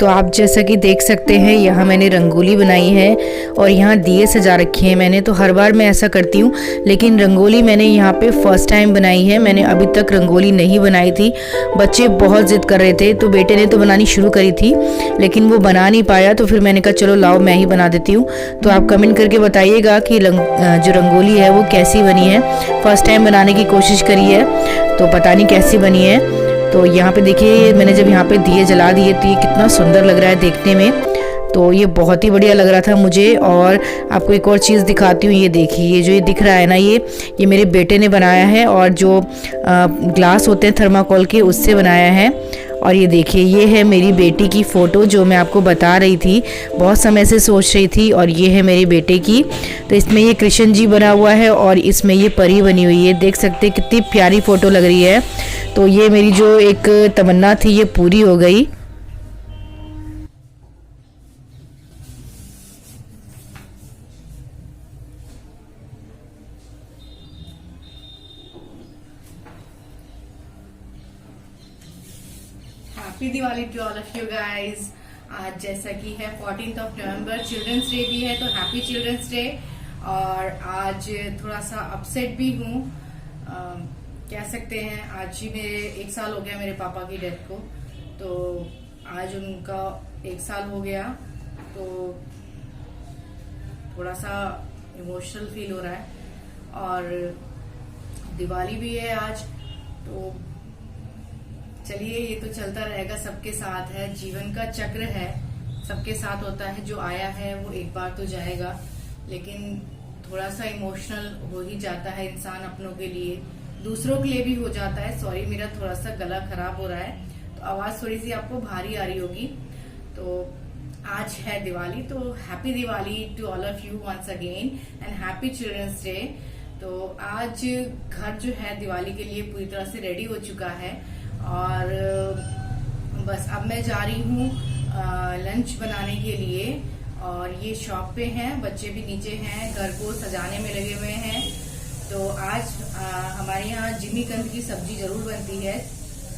तो आप जैसा कि देख सकते हैं यहाँ मैंने रंगोली बनाई है और यहाँ दिए सजा रखे हैं। मैंने तो हर बार मैं ऐसा करती हूँ, लेकिन रंगोली मैंने यहाँ पे फर्स्ट टाइम बनाई है। मैंने अभी तक रंगोली नहीं बनाई थी। बच्चे बहुत ज़िद कर रहे थे, तो बेटे ने तो बनानी शुरू करी थी, लेकिन वो बना नहीं पाया। तो फिर मैंने कहा चलो लाओ मैं ही बना देती हूँ। तो आप कमेंट करके बताइएगा कि जो रंगोली है वो कैसी बनी है। फर्स्ट टाइम बनाने की कोशिश करी है, तो पता नहीं कैसी बनी है। तो यहाँ पे देखिए मैंने जब यहाँ पे दिए जला दिए तो ये कितना सुंदर लग रहा है देखने में। तो ये बहुत ही बढ़िया लग रहा था मुझे। और आपको एक और चीज़ दिखाती हूँ। ये देखिए, ये जो ये दिख रहा है ना, ये मेरे बेटे ने बनाया है, और जो ग्लास होते हैं थर्माकोल के उससे बनाया है। और ये देखिए, ये है मेरी बेटी की फ़ोटो जो मैं आपको बता रही थी, बहुत समय से सोच रही थी। और ये है मेरे बेटे की। तो इसमें ये कृष्ण जी बना हुआ है और इसमें ये परी बनी हुई है। देख सकते हैं कितनी प्यारी फ़ोटो लग रही है। तो ये मेरी जो एक तमन्ना थी ये पूरी हो गई। Happy Diwali to all of you guys. आज जैसा कि है 14 नवंबर, चिल्ड्रंस डे भी है, तो हैप्पी चिल्ड्रंस डे। और आज थोड़ा सा अपसेट भी हूँ, कह सकते हैं। आज ही मेरे 1 साल हो गया मेरे पापा की डेथ को, तो आज उनका 1 साल हो गया। तो थोड़ा सा इमोशनल फील हो रहा है। और दिवाली भी है आज, तो चलिए ये तो चलता रहेगा, सबके साथ है, जीवन का चक्र है, सबके साथ होता है। जो आया है वो एक बार तो जाएगा, लेकिन थोड़ा सा इमोशनल हो ही जाता है इंसान अपनों के लिए, दूसरों के लिए भी हो जाता है। सॉरी, मेरा थोड़ा सा गला खराब हो रहा है, तो आवाज थोड़ी सी आपको भारी आ रही होगी। तो आज है दिवाली, तो happy Diwali to all of you once again and happy children's day. तो आज घर जो है दिवाली के लिए पूरी तरह से रेडी हो चुका है, और बस अब मैं जा रही हूँ लंच बनाने के लिए। और ये शॉप पे हैं, बच्चे भी नीचे हैं, घर को सजाने में लगे हुए हैं। तो आज हमारे यहाँ जिमीकंद की सब्जी जरूर बनती है।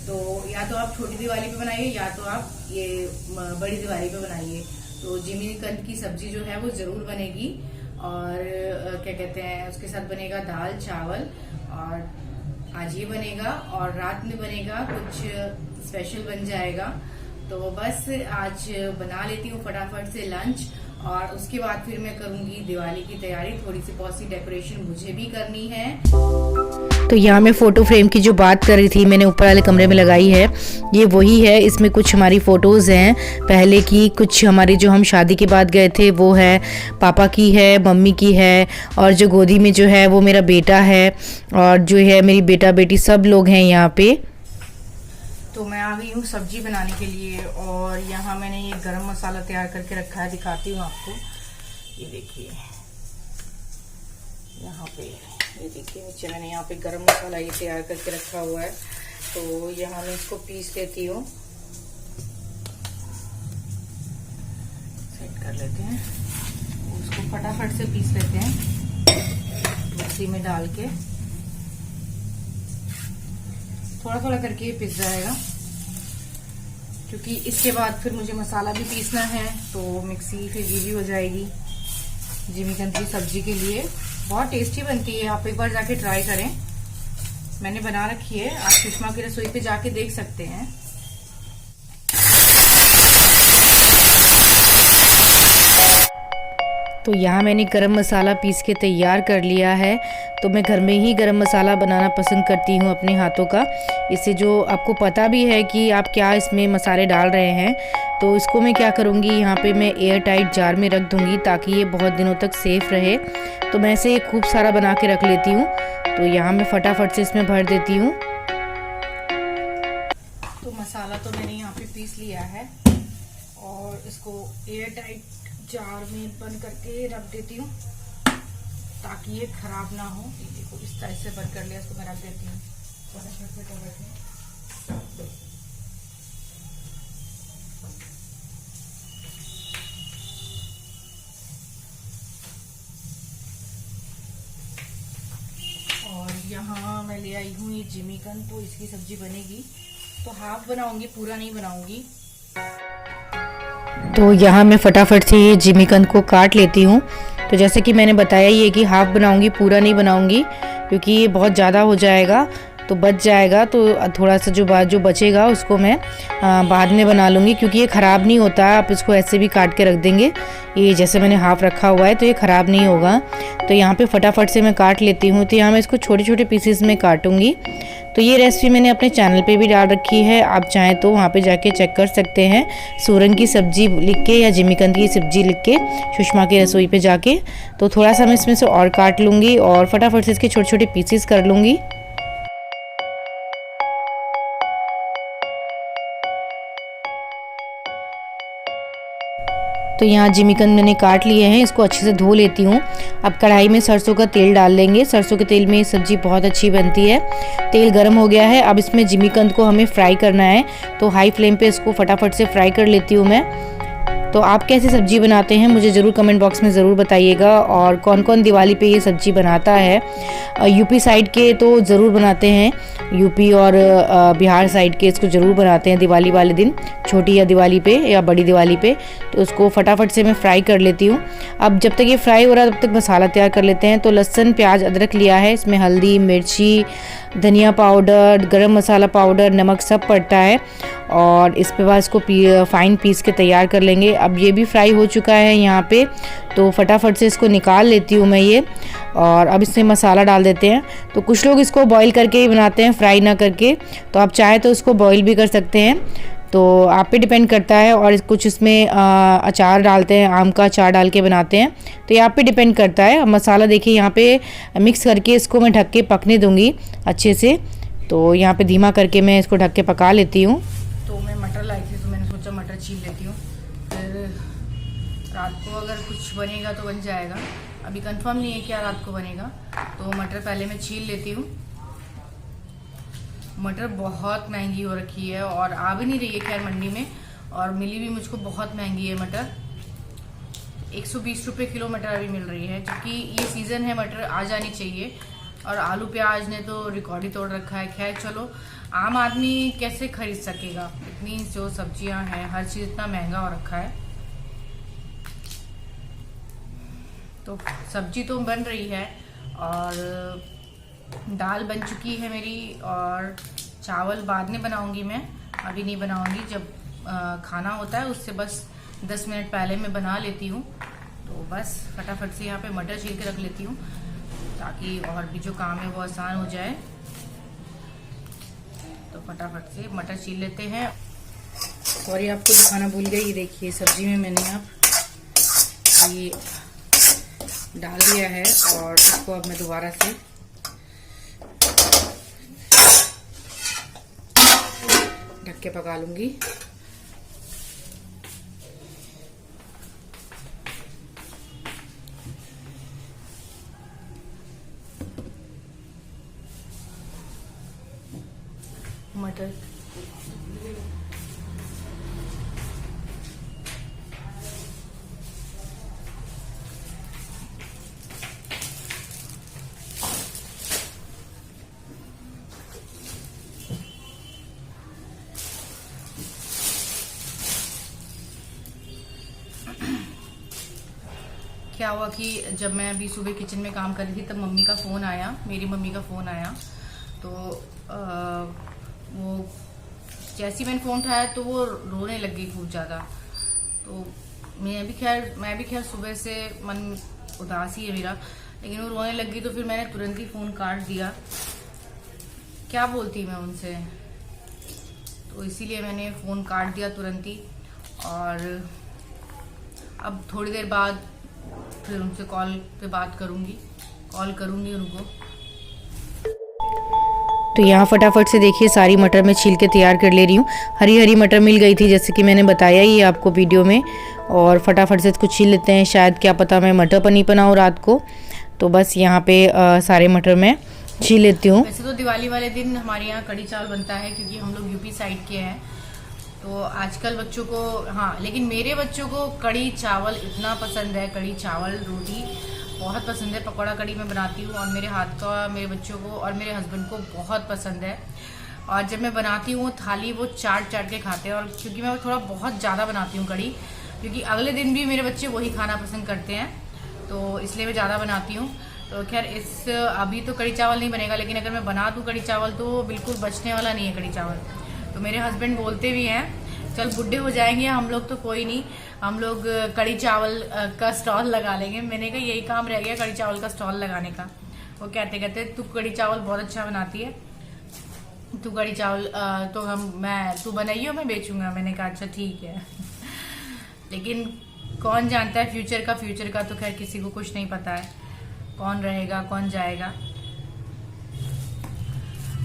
तो या तो आप छोटी दिवाली पे बनाइए, या तो आप ये बड़ी दिवाली पे बनाइए। तो जिमीकंद की सब्जी जो है वो जरूर बनेगी। और क्या कहते हैं, उसके साथ बनेगा दाल चावल, और आज ये बनेगा, और रात में बनेगा कुछ स्पेशल बन जाएगा। तो बस आज बना लेती हूँ फटाफट से लंच, और उसके बाद फिर मैं करूंगी दिवाली की तैयारी। थोड़ी सी पॉसी डेकोरेशन मुझे भी करनी है। तो यहाँ मैं फ़ोटो फ्रेम की जो बात कर रही थी, मैंने ऊपर वाले कमरे में लगाई है, ये वही है। इसमें कुछ हमारी फ़ोटोज़ हैं पहले की, कुछ हमारी जो हम शादी के बाद गए थे वो है, पापा की है, मम्मी की है, और जो गोदी में जो है वो मेरा बेटा है, और जो है मेरी बेटा बेटी सब लोग हैं यहाँ पे। तो मैं आ गई हूँ सब्जी बनाने के लिए, और यहाँ मैंने ये गरम मसाला तैयार करके रखा है, दिखाती हूँ आपको। ये देखिए, यहाँ पे ये देखिए नीचे मैंने यहाँ पे गरम मसाला ये तैयार करके रखा हुआ है। तो यहाँ मैं इसको पीस लेती हूँ, सेट कर लेते हैं, उसको फटाफट से पीस लेते हैं मिक्सी में डाल के। थोड़ा थोड़ा करके ये पिस जाएगा, क्योंकि इसके बाद फिर मुझे मसाला भी पीसना है, तो मिक्सी फिर गीली हो जाएगी। जिमीकंद की सब्जी के लिए बहुत टेस्टी बनती है, आप एक बार जाके ट्राई करें। मैंने बना रखी है, आप सुषमा की रसोई पे जाके देख सकते हैं। तो यहाँ मैंने गरम मसाला पीस के तैयार कर लिया है। तो मैं घर में ही गरम मसाला बनाना पसंद करती हूँ अपने हाथों का। इससे जो आपको पता भी है कि आप क्या इसमें मसाले डाल रहे हैं। तो इसको मैं क्या करूँगी, यहाँ पे मैं एयर टाइट जार में रख दूँगी ताकि ये बहुत दिनों तक सेफ़ रहे। तो मैं इसे खूब सारा बना के रख लेती हूँ। तो यहाँ मैं फटाफट से इसमें भर देती हूँ। तो मसाला तो मैंने यहाँ पे पीस लिया है, और इसको एयर टाइट जार में बंद करके रख देती हूँ ताकि ये खराब ना हो। ये देखो इस तरह से बंद कर लिया, इसको मैं रख देती हूँ। और यहाँ मैं ले आई हूँ ये जिमीकंद, तो इसकी सब्जी बनेगी। तो हाफ बनाऊंगी, पूरा नहीं बनाऊंगी। तो यहाँ मैं फटाफट से ये जिमीकंद को काट लेती हूँ। तो जैसे कि मैंने बताया ये कि हाफ बनाऊँगी, पूरा नहीं बनाऊँगी, क्योंकि ये बहुत ज़्यादा हो जाएगा तो बच जाएगा। तो थोड़ा सा जो बचेगा उसको मैं बाद में बना लूँगी, क्योंकि ये ख़राब नहीं होता। आप इसको ऐसे भी काट के रख देंगे, ये जैसे मैंने हाफ रखा हुआ है तो ये ख़राब नहीं होगा। तो यहाँ पे फटाफट से मैं काट लेती हूँ। तो यहाँ मैं इसको छोटे छोटे पीसेस में काटूँगी। तो ये रेसिपी मैंने अपने चैनल पे भी डाल रखी है, आप चाहें तो वहाँ पे जाके चेक कर सकते हैं। सूरन की सब्जी लिख के या जिमीकंद की सब्जी लिख के सुषमा की रसोई पे जाके। तो थोड़ा सा मैं इसमें से और काट लूँगी और फटाफट से इसके छोटे छोटे पीसेस कर लूँगी। तो यहाँ जिमीकंद मैंने काट लिए हैं, इसको अच्छे से धो लेती हूँ। अब कढ़ाई में सरसों का तेल डाल लेंगे। सरसों के तेल में ये सब्ज़ी बहुत अच्छी बनती है। तेल गर्म हो गया है, अब इसमें जिमीकंद को हमें फ्राई करना है। तो हाई फ्लेम पे इसको फटाफट से फ्राई कर लेती हूँ मैं। तो आप कैसे सब्ज़ी बनाते हैं मुझे ज़रूर कमेंट बॉक्स में ज़रूर बताइएगा, और कौन कौन दिवाली पे ये सब्ज़ी बनाता है। यूपी साइड के तो ज़रूर बनाते हैं, यूपी और बिहार साइड के इसको ज़रूर बनाते हैं दिवाली वाले दिन, छोटी या दिवाली पे या बड़ी दिवाली पे। तो उसको फटाफट से मैं फ्राई कर लेती हूँ। अब जब तक ये फ्राई हो रहा है तब तक मसाला तैयार कर लेते हैं। तो लहसुन, प्याज, अदरक लिया है, इसमें हल्दी, मिर्ची, धनिया पाउडर, गरम मसाला पाउडर, नमक सब पड़ता है, और इस पे बाद इसको फाइन पीस के तैयार कर लेंगे। अब ये भी फ्राई हो चुका है यहाँ पे, तो फटाफट से इसको निकाल लेती हूँ मैं ये। और अब इसमें मसाला डाल देते हैं। तो कुछ लोग इसको बॉईल करके ही बनाते हैं, फ्राई ना करके। तो आप चाहे तो इसको बॉईल भी कर सकते हैं, तो आप पे डिपेंड करता है। और कुछ इसमें अचार डालते हैं, आम का अचार डाल के बनाते हैं, तो ये आप पे डिपेंड करता है। मसाला देखिए यहाँ पे मिक्स करके इसको मैं ढक के पकने दूँगी अच्छे से। तो यहाँ पे धीमा करके मैं इसको ढक के पका लेती हूँ। तो मैं मटर लाई थी, तो मैंने सोचा मटर छील लेती हूँ, फिर रात को अगर कुछ बनेगा तो बन जाएगा। अभी कंफर्म नहीं है क्या रात को बनेगा, तो मटर पहले मैं छील लेती हूँ। मटर बहुत महंगी हो रखी है और आ भी नहीं रही है खैर मंडी में, और मिली भी मुझको बहुत महंगी है मटर। 120 रुपये किलो मटर अभी मिल रही है, क्योंकि ये सीज़न है, मटर आ जानी चाहिए। और आलू प्याज ने तो रिकॉर्ड ही तोड़ रखा है। खैर चलो, आम आदमी कैसे खरीद सकेगा, इतनी जो सब्जियां हैं, हर चीज़ इतना महंगा हो रखा है। तो सब्जी तो बन रही है और दाल बन चुकी है मेरी, और चावल बाद में बनाऊंगी मैं, अभी नहीं बनाऊंगी। जब खाना होता है उससे बस 10 मिनट पहले मैं बना लेती हूँ। तो बस फटाफट से यहाँ पे मटर छील के रख लेती हूँ, ताकि और भी जो काम है वो आसान हो जाए। तो फटाफट से मटर छील लेते हैं। सॉरी, आपको दिखाना भूल गई, ये देखिए सब्जी में मैंने आप ये डाल दिया है, और इसको अब मैं दोबारा से ढक के पका लूंगी। मटर क्या हुआ कि जब मैं अभी सुबह किचन में काम कर रही थी तब मम्मी का फ़ोन आया, मेरी मम्मी का फ़ोन आया। तो वो जैसे ही मैंने फ़ोन उठाया तो वो रोने लग गई खूब ज़्यादा। तो मैं भी खैर सुबह से मन उदास ही है मेरा, लेकिन वो रोने लग गई तो फिर मैंने तुरंत ही फ़ोन काट दिया। क्या बोलती मैं उनसे, तो इसीलिए मैंने फ़ोन काट दिया तुरंत ही। और अब थोड़ी देर बाद फिर उनसे कॉल पे बात करूंगी, कॉल करूंगी उनको। तो यहाँ फटाफट से देखिए सारी मटर मैं छील के तैयार कर ले रही हूँ। हरी हरी मटर मिल गई थी, जैसे कि मैंने बताया ही आपको वीडियो में, और फटाफट से इसको छील लेते हैं। शायद क्या पता मैं मटर पनीर बनाऊँ रात को, तो बस यहाँ पे सारे मटर मैं छील लेती हूँ। वैसे तो दिवाली वाले दिन हमारे यहाँ कढ़ी चावल बनता है, क्योंकि हम लोग यूपी साइड के हैं। तो आजकल बच्चों को, हाँ, लेकिन मेरे बच्चों को कढ़ी चावल इतना पसंद है, कढ़ी चावल रोटी बहुत पसंद है। पकौड़ा कढ़ी मैं बनाती हूँ और मेरे हाथ का मेरे बच्चों को और मेरे हस्बैंड को बहुत पसंद है। और जब मैं बनाती हूँ थाली वो चाट चाट के खाते हैं। और क्योंकि मैं थोड़ा बहुत ज़्यादा बनाती हूँ कढ़ी, क्योंकि अगले दिन भी मेरे बच्चे वही खाना पसंद करते हैं, तो इसलिए मैं ज़्यादा बनाती हूँ। तो खैर अभी तो कढ़ी चावल नहीं बनेगा, लेकिन अगर मैं बना दूँ कढ़ी चावल तो बिल्कुल बचने वाला नहीं है कढ़ी चावल। तो मेरे हस्बैंड बोलते भी हैं चल बुढ़े हो जाएंगे हम लोग तो कोई नहीं, हम लोग कढ़ी चावल का स्टॉल लगा लेंगे। मैंने कहा यही काम रह गया कढ़ी चावल का स्टॉल लगाने का। वो कहते तू कढ़ी चावल बहुत अच्छा बनाती है, तू कढ़ी चावल तू बनाइयो मैं बेचूंगा। मैंने कहा अच्छा ठीक है। लेकिन कौन जानता है फ्यूचर का तो खैर किसी को कुछ नहीं पता है, कौन रहेगा कौन जाएगा।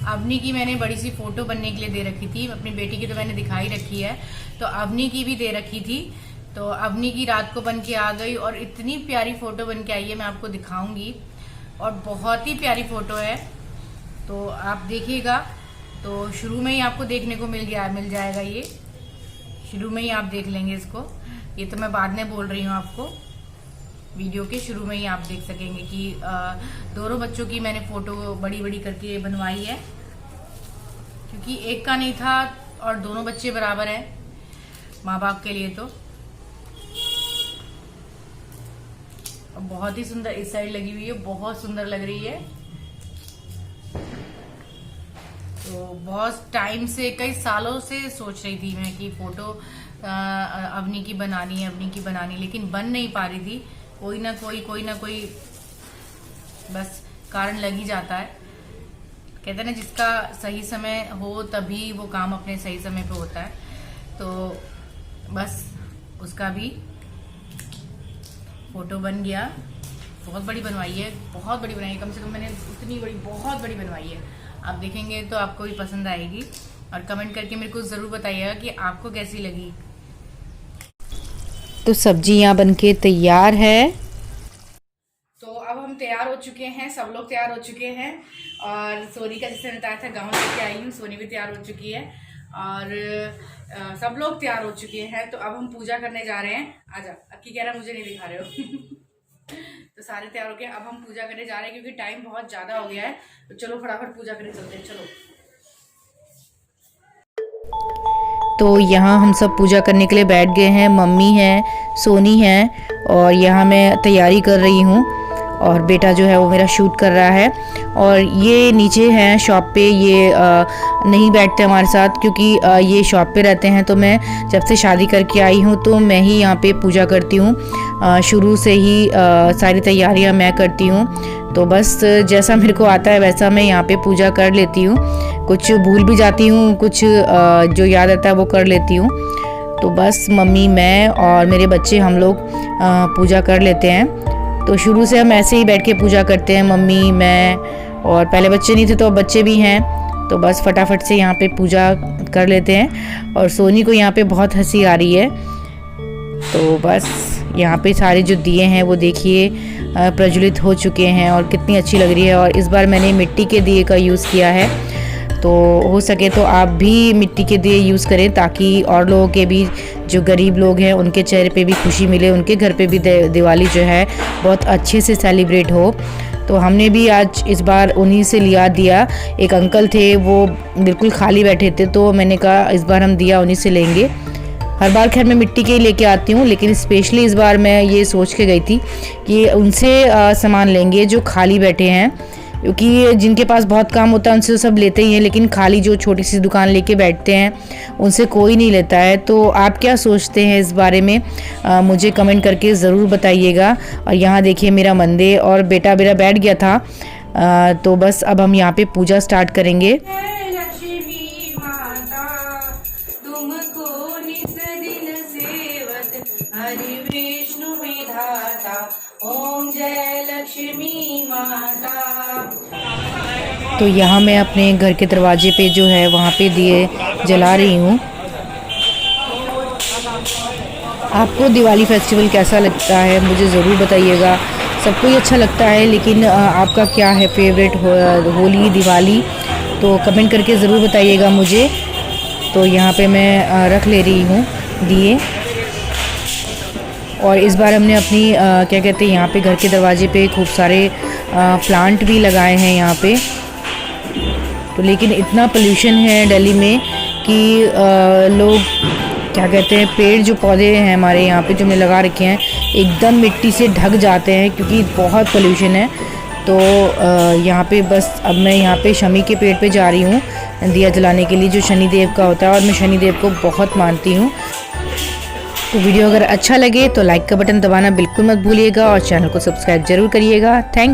अवनी की मैंने बड़ी सी फोटो बनने के लिए दे रखी थी, अपनी बेटी की तो मैंने दिखाई रखी है, तो अवनी की भी दे रखी थी। तो अवनी की रात को बन के आ गई और इतनी प्यारी फोटो बन के आई है, मैं आपको दिखाऊंगी और बहुत ही प्यारी फोटो है। तो आप देखिएगा, तो शुरू में ही आपको देखने को मिल जाएगा, ये शुरू में ही आप देख लेंगे इसको। ये तो मैं बाद में बोल रही हूँ आपको, वीडियो के शुरू में ही आप देख सकेंगे कि दोनों बच्चों की मैंने फोटो बड़ी बड़ी करके बनवाई है, क्योंकि एक का नहीं था और दोनों बच्चे बराबर हैं माँ बाप के लिए। तो बहुत ही सुंदर इस साइड लगी हुई है, बहुत सुंदर लग रही है। तो बहुत टाइम से, कई सालों से सोच रही थी मैं कि फोटो अवनी की बनानी, लेकिन बन नहीं पा रही थी। कोई ना कोई बस कारण लग ही जाता है। कहते हैं ना जिसका सही समय हो तभी वो काम अपने सही समय पे होता है। तो बस उसका भी फोटो बन गया। बहुत बड़ी बनवाई है, बहुत बड़ी बनाई है, कम से कम मैंने उतनी बड़ी बहुत बड़ी बनवाई है। आप देखेंगे तो आपको भी पसंद आएगी और कमेंट करके मेरे को जरूर बताइएगा कि आपको कैसी लगी। तो सब्जी यहाँ बनके तैयार है। तो अब हम तैयार हो चुके हैं, सब लोग तैयार हो चुके हैं और सोनी का जैसे बताया था गाँव लेके आई हूँ, सोनी भी तैयार हो चुकी है और सब लोग तैयार हो चुके हैं। तो अब हम पूजा करने जा रहे हैं। आजा, अक्की कह रहा मुझे नहीं दिखा रहे हो। तो सारे तैयार हो गए, अब हम पूजा करने जा रहे हैं क्योंकि टाइम बहुत ज्यादा हो गया है। तो चलो फटाफट पूजा करने चलते हैं, चलो। तो यहाँ हम सब पूजा करने के लिए बैठ गए हैं। मम्मी है, सोनी है और यहाँ मैं तैयारी कर रही हूँ और बेटा जो है वो मेरा शूट कर रहा है। और ये नीचे हैं शॉप पे, ये नहीं बैठते हमारे साथ क्योंकि ये शॉप पे रहते हैं। तो मैं जब से शादी करके आई हूँ तो मैं ही यहाँ पे पूजा करती हूँ, शुरू से ही सारी तैयारियाँ मैं करती हूँ। तो बस जैसा मेरे को आता है वैसा मैं यहाँ पे पूजा कर लेती हूँ। कुछ भूल भी जाती हूँ, कुछ जो याद आता है वो कर लेती हूँ। तो बस मम्मी, मैं और मेरे बच्चे हम लोग पूजा कर लेते हैं। तो शुरू से हम ऐसे ही बैठ के पूजा करते हैं, मम्मी, मैं, और पहले बच्चे नहीं थे तो अब बच्चे भी हैं। तो बस फटाफट से यहाँ पे पूजा कर लेते हैं। और सोनी को यहाँ पे बहुत हंसी आ रही है। तो बस यहाँ पे सारे जो दिए हैं वो देखिए प्रज्वलित हो चुके हैं और कितनी अच्छी लग रही है। और इस बार मैंने मिट्टी के दिए का यूज़ किया है, तो हो सके तो आप भी मिट्टी के दिए यूज़ करें ताकि और लोगों के भी, जो गरीब लोग हैं उनके चेहरे पे भी खुशी मिले, उनके घर पे भी दिवाली जो है बहुत अच्छे से सेलिब्रेट हो। तो हमने भी आज इस बार उन्हीं से लिया दिया। एक अंकल थे वो बिल्कुल खाली बैठे थे, तो मैंने कहा इस बार हम दिया उन्हीं से लेंगे। हर बार खैर मैं मिट्टी के ही लेके आती हूँ, लेकिन स्पेशली इस बार मैं ये सोच के गई थी कि उनसे सामान लेंगे जो खाली बैठे हैं, क्योंकि जिनके पास बहुत काम होता है उनसे तो सब लेते ही हैं, लेकिन खाली जो छोटी सी दुकान लेके बैठते हैं उनसे कोई नहीं लेता है। तो आप क्या सोचते हैं इस बारे में, मुझे कमेंट करके ज़रूर बताइएगा। और यहाँ देखिए मेरा मंदिर और बेटा मेरा बैठ गया था। तो बस अब हम यहाँ पे पूजा स्टार्ट करेंगे। ओम जय लक्ष्मी माता। तो यहाँ मैं अपने घर के दरवाजे पे जो है वहाँ पे दिए जला रही हूँ। आपको दिवाली फेस्टिवल कैसा लगता है मुझे ज़रूर बताइएगा। सबको ही अच्छा लगता है, लेकिन आपका क्या है फेवरेट, होली, दिवाली, तो कमेंट करके ज़रूर बताइएगा मुझे। तो यहाँ पे मैं रख ले रही हूँ दिए। और इस बार हमने अपनी क्या कहते हैं यहाँ पे घर के दरवाजे पे खूब सारे प्लांट भी लगाए हैं यहाँ पे। तो लेकिन इतना पोल्यूशन है दिल्ली में कि लोग क्या कहते हैं, पेड़ जो पौधे हैं हमारे यहाँ पे जो हमने लगा रखे हैं एकदम मिट्टी से ढक जाते हैं क्योंकि बहुत पोल्यूशन है। तो यहाँ पे बस अब मैं यहाँ पे शमी के पेड़ पे जा रही हूँ दिया जलाने के लिए, जो शनिदेव का होता है और मैं शनिदेव को बहुत मानती हूँ। तो वीडियो अगर अच्छा लगे तो लाइक का बटन दबाना बिल्कुल मत भूलिएगा और चैनल को सब्सक्राइब जरूर करिएगा। थैंक